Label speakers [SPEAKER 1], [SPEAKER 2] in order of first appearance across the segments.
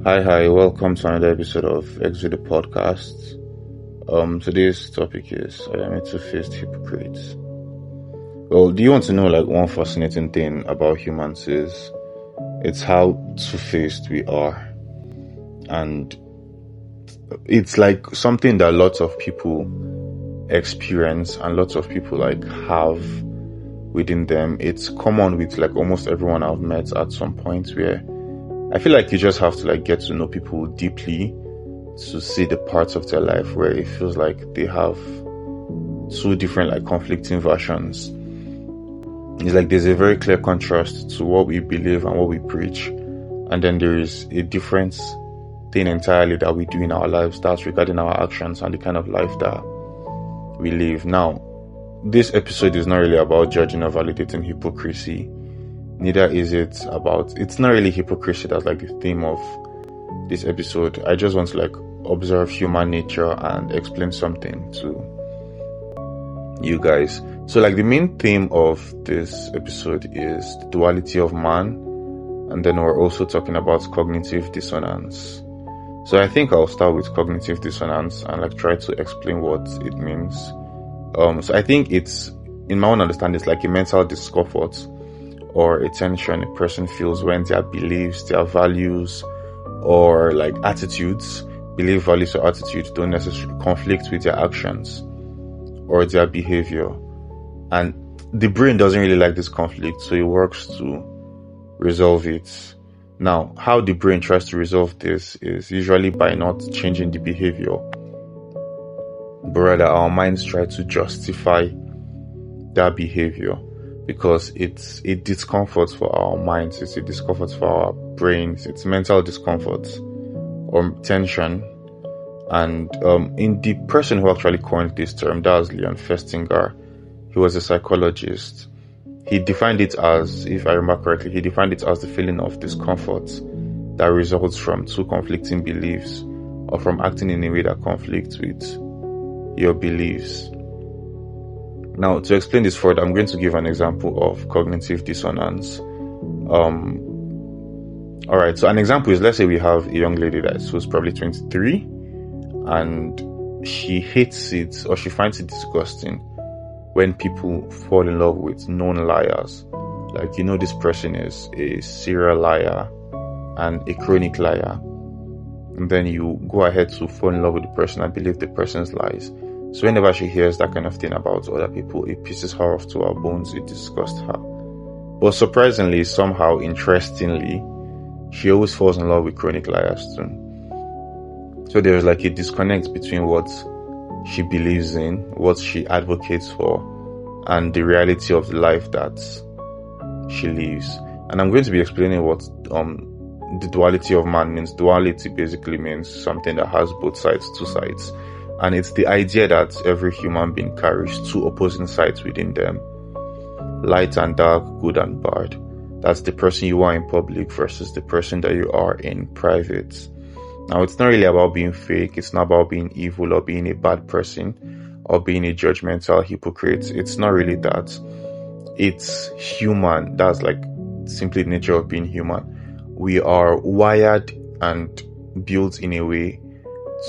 [SPEAKER 1] Hi, welcome to another episode of Exit the Podcast. Today's topic is I am a two-faced hypocrite. Well, do you want to know one fascinating thing about humans is it's how two-faced we are. And it's like something that lots of people experience and lots of people have within them. It's common with almost everyone I've met at some point, where I feel like you just have to get to know people deeply to see the parts of their life where it feels like they have two different conflicting versions. It's there's a very clear contrast to what we believe and what we preach, and then there is a different thing entirely that we do in our lives that's regarding our actions and the kind of life that we live. Now, this episode is not really about judging or validating hypocrisy. Neither is it about, it's not really hypocrisy that's the theme of this episode. I just want to observe human nature and explain something to you guys. So the main theme of this episode is the duality of man, and then we're also talking about cognitive dissonance. So I think I'll start with cognitive dissonance and try to explain what it means. So I think it's, in my own understanding, it's a mental discomfort or a tension a person feels when their beliefs, their values, or attitudes, belief, values, or attitudes don't necessarily conflict with their actions or their behavior. And the brain doesn't really like this conflict, so it works to resolve it. Now, how the brain tries to resolve this is usually by not changing the behavior, but rather our minds try to justify that behavior, because it's a discomfort for our minds, it's a discomfort for our brains, it's mental discomfort or tension. And in the person who actually coined this term, that was Leon Festinger. He was a psychologist. He defined it as, if I remember correctly, he defined it as the feeling of discomfort that results from two conflicting beliefs or from acting in a way that conflicts with your beliefs. Now, to explain this further, I'm going to give an example of cognitive dissonance. Alright, so an example is, let's say we have a young lady who's probably 23, and she hates it, or she finds it disgusting when people fall in love with known liars. This person is a serial liar and a chronic liar, and then you go ahead to fall in love with the person and believe the person's lies. So whenever she hears that kind of thing about other people, it pisses her off to her bones, it disgusts her. But surprisingly, somehow, interestingly, she always falls in love with chronic liars too. So there's a disconnect between what she believes in, what she advocates for, and the reality of the life that she lives. And I'm going to be explaining what the duality of man means. Duality basically means something that has both sides, two sides. And it's the idea that every human being carries two opposing sides within them. Light and dark, good and bad. That's the person you are in public versus the person that you are in private. Now, it's not really about being fake. It's not about being evil or being a bad person or being a judgmental hypocrite. It's not really that. It's human. That's simply the nature of being human. We are wired and built in a way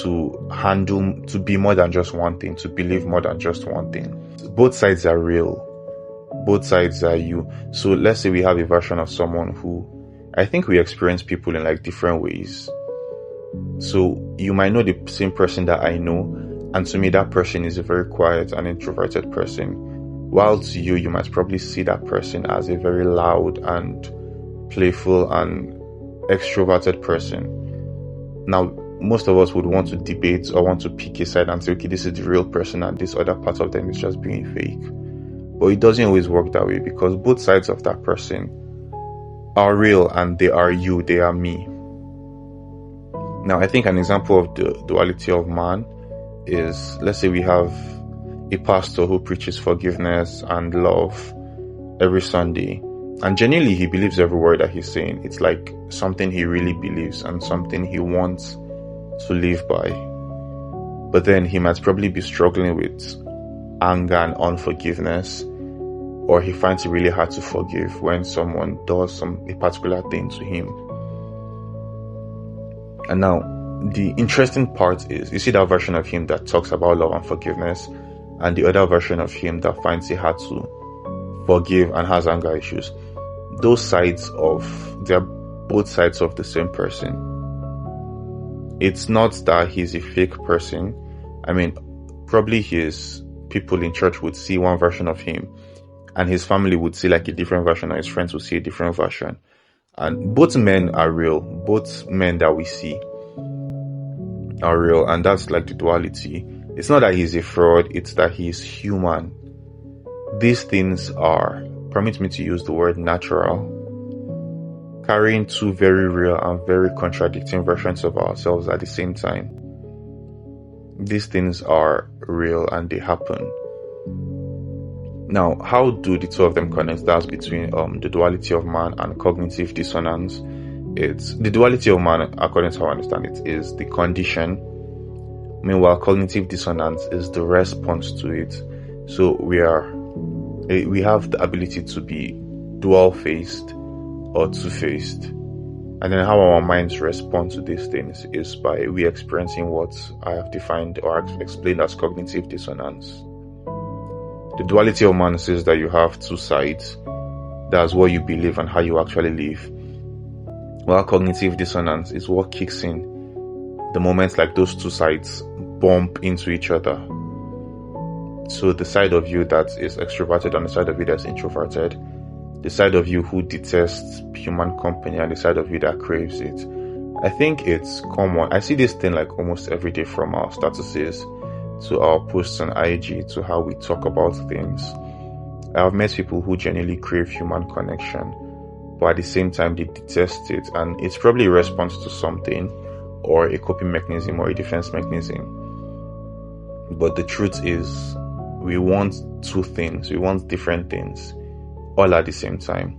[SPEAKER 1] to be more than just one thing, to believe more than just one thing. Both sides are real. Both sides are you. So let's say we have a version of someone who, I think we experience people in different ways. So you might know the same person that I know, and to me that person is a very quiet and introverted person, while to you, you might probably see that person as a very loud and playful and extroverted person. Now, most of us would want to debate or want to pick a side and say, okay, this is the real person and this other part of them is just being fake. But it doesn't always work that way, because both sides of that person are real and they are you, they are me. Now, I think an example of the duality of man is, let's say we have a pastor who preaches forgiveness and love every Sunday. And genuinely, he believes every word that he's saying. It's something he really believes and something he wants to live by. But then he might probably be struggling with anger and unforgiveness, or he finds it really hard to forgive when someone does a particular thing to him. And now, the interesting part is, you see that version of him that talks about love and forgiveness, and the other version of him that finds it hard to forgive and has anger issues. Those sides they're both sides of the same person. It's not that he's a fake person. I mean, probably his people in church would see one version of him, and his family would see like a different version, or his friends would see a different version. And both men are real. Both men that we see are real, and that's like the duality. It's not that he's a fraud, it's that he's human. These things are, permit me to use the word, natural. Carrying two very real and very contradicting versions of ourselves at the same time. These things are real and they happen. Now, how do the two of them connect? That's between the duality of man and cognitive dissonance. It's the duality of man, according to how I understand it, is the condition. Meanwhile, cognitive dissonance is the response to it. So we have the ability to be dual-faced or two-faced. And then how our minds respond to these things is by we experiencing what I have defined or explained as cognitive dissonance. The duality of man says that you have two sides. That's what you believe and how you actually live. While cognitive dissonance is what kicks in the moment like those two sides bump into each other. So the side of you that is extroverted and the side of you that's introverted, the side of you who detests human company and the side of you that craves it. I think it's common. I see this thing like almost every day, from our statuses to our posts on IG to how we talk about things. I've met people who genuinely crave human connection, but at the same time they detest it, and it's probably a response to something or a coping mechanism or a defense mechanism. But the truth is, we want two things. We want different things all at the same time.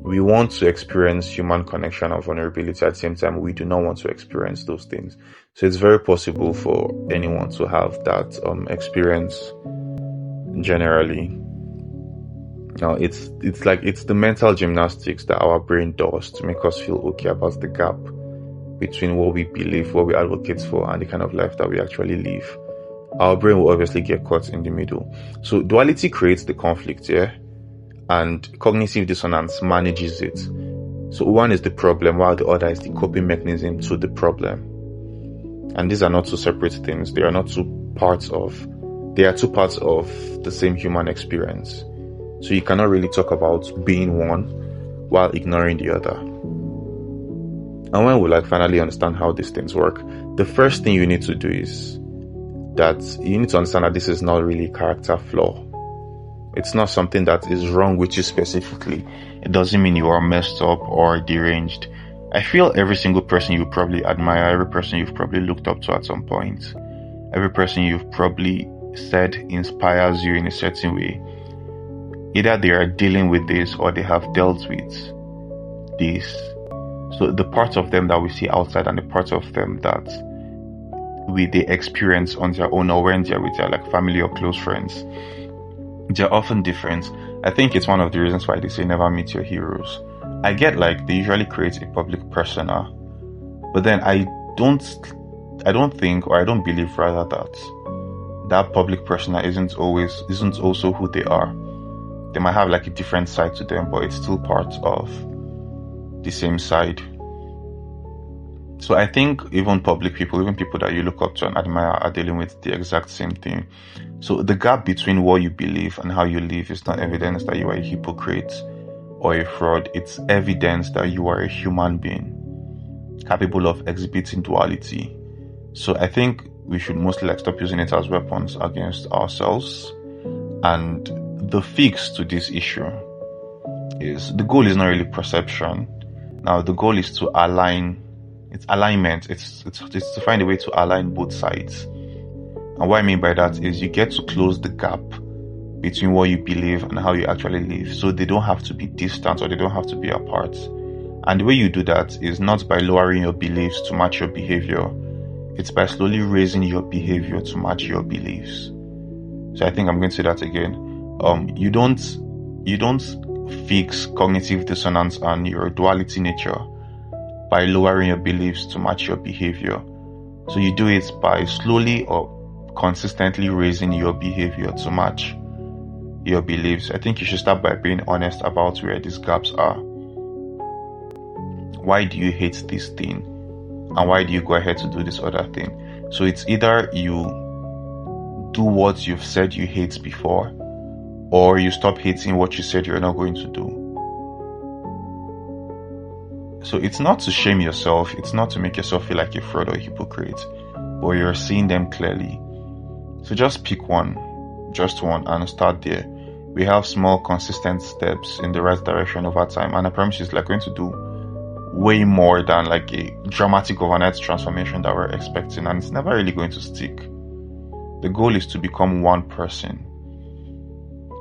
[SPEAKER 1] We want to experience human connection and vulnerability at the same time. We do not want to experience those things. So it's very possible for anyone to have that experience generally. Now it's the mental gymnastics that our brain does to make us feel okay about the gap between what we believe, what we advocate for, and the kind of life that we actually live. Our brain will obviously get caught in the middle. So duality creates the conflict, and cognitive dissonance manages it. So one is the problem while the other is the coping mechanism to the problem. And these are not two separate things. They are two parts of the same human experience. So you cannot really talk about being one while ignoring the other. And when we finally understand how these things work, the first thing you need to do is that you need to understand that this is not really a character flaw. It's not something that is wrong with you specifically. It doesn't mean you are messed up or deranged. I feel every single person you probably admire, every person you've probably looked up to at some point, every person you've probably said inspires you in a certain way, either they are dealing with this or they have dealt with this. So the parts of them that we see outside and the parts of them that they experience on their own or when they're with their family or close friends, they're often different. I think it's one of the reasons why they say never meet your heroes. I get they usually create a public persona, but then I don't think, or I don't believe rather, that public persona isn't also who they are. They might have a different side to them, but it's still part of the same side. So I think even public people, even people that you look up to and admire, are dealing with the exact same thing. So the gap between what you believe and how you live is not evidence that you are a hypocrite or a fraud. It's evidence that you are a human being capable of exhibiting duality. So I think we should mostly stop using it as weapons against ourselves. And the fix to this issue is, the goal is not really perception. Now the goal is to align. It's alignment. It's to find a way to align both sides. And what I mean by that is you get to close the gap between what you believe and how you actually live, so they don't have to be distant or they don't have to be apart. And the way you do that is not by lowering your beliefs to match your behavior. It's by slowly raising your behavior to match your beliefs. So I think I'm going to say that again. You don't fix cognitive dissonance and your duality nature by lowering your beliefs to match your behavior. So you do it by slowly or consistently raising your behavior to match your beliefs. I think you should start by being honest about where these gaps are. Why do you hate this thing? And why do you go ahead to do this other thing? So it's either you do what you've said you hate before, or you stop hating what you said you're not going to do. So it's not to shame yourself, it's not to make yourself feel like a fraud or a hypocrite, but you're seeing them clearly. So just pick one, just one, and start there. We have small, consistent steps in the right direction over time, and I promise you it's like going to do way more than like a dramatic overnight transformation that we're expecting, and it's never really going to stick. The goal is to become one person.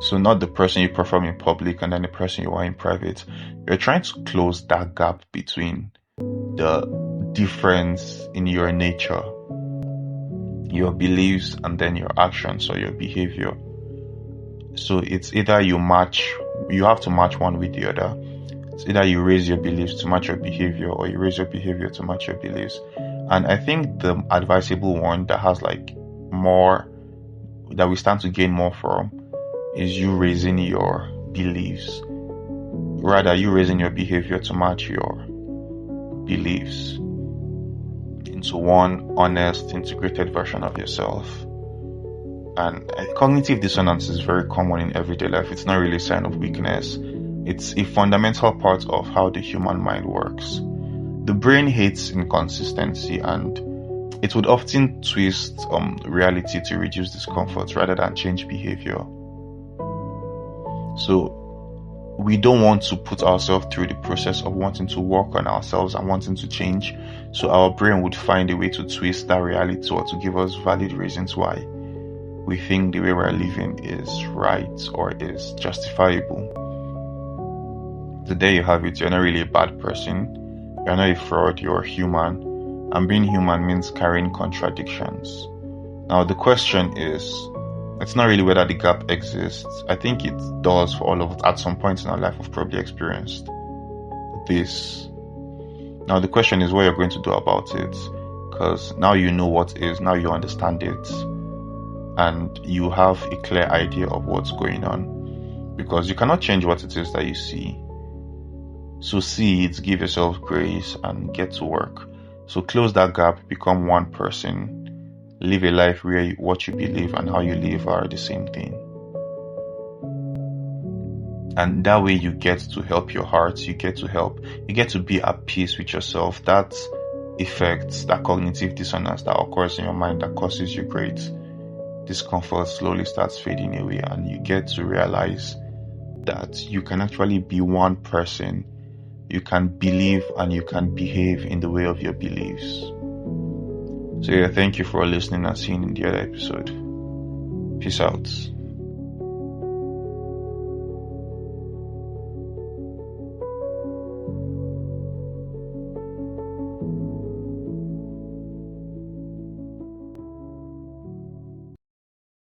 [SPEAKER 1] So not the person you perform in public and then the person you are in private. You're trying to close that gap between the difference in your nature, your beliefs, and then your actions or your behavior. So it's either you have to match one with the other. It's either you raise your beliefs to match your behavior, or you raise your behavior to match your beliefs. And I think the advisable one that has like more, that we stand to gain more from, is you raising your beliefs. Rather, you raising your behavior to match your beliefs into one honest, integrated version of yourself. And cognitive dissonance is very common in everyday life. It's not really a sign of weakness. It's a fundamental part of how the human mind works. The brain hates inconsistency, and it would often twist reality to reduce discomfort rather than change behavior. So we don't want to put ourselves through the process of wanting to work on ourselves and wanting to change. So our brain would find a way to twist that reality or to give us valid reasons why we think the way we're living is right or is justifiable. So there you have it. You're not really a bad person. You're not a fraud. You're human. And being human means carrying contradictions. Now the question is, it's not really whether the gap exists. I think it does for all of us. At some point in our life, we've probably experienced this. Now the question is what you're going to do about it. Because now you know what is, now you understand it. And you have a clear idea of what's going on. Because you cannot change what it is that you see. So see it, give yourself grace, and get to work. So close that gap, become one person. Live a life where what you believe and how you live are the same thing. And that way you get to help your heart, you get to be at peace with yourself. That effect, that cognitive dissonance that occurs in your mind that causes you great discomfort slowly starts fading away, and you get to realize that you can actually be one person. You can believe and you can behave in the way of your beliefs. So yeah, thank you for listening and seeing in the other episode. Peace out.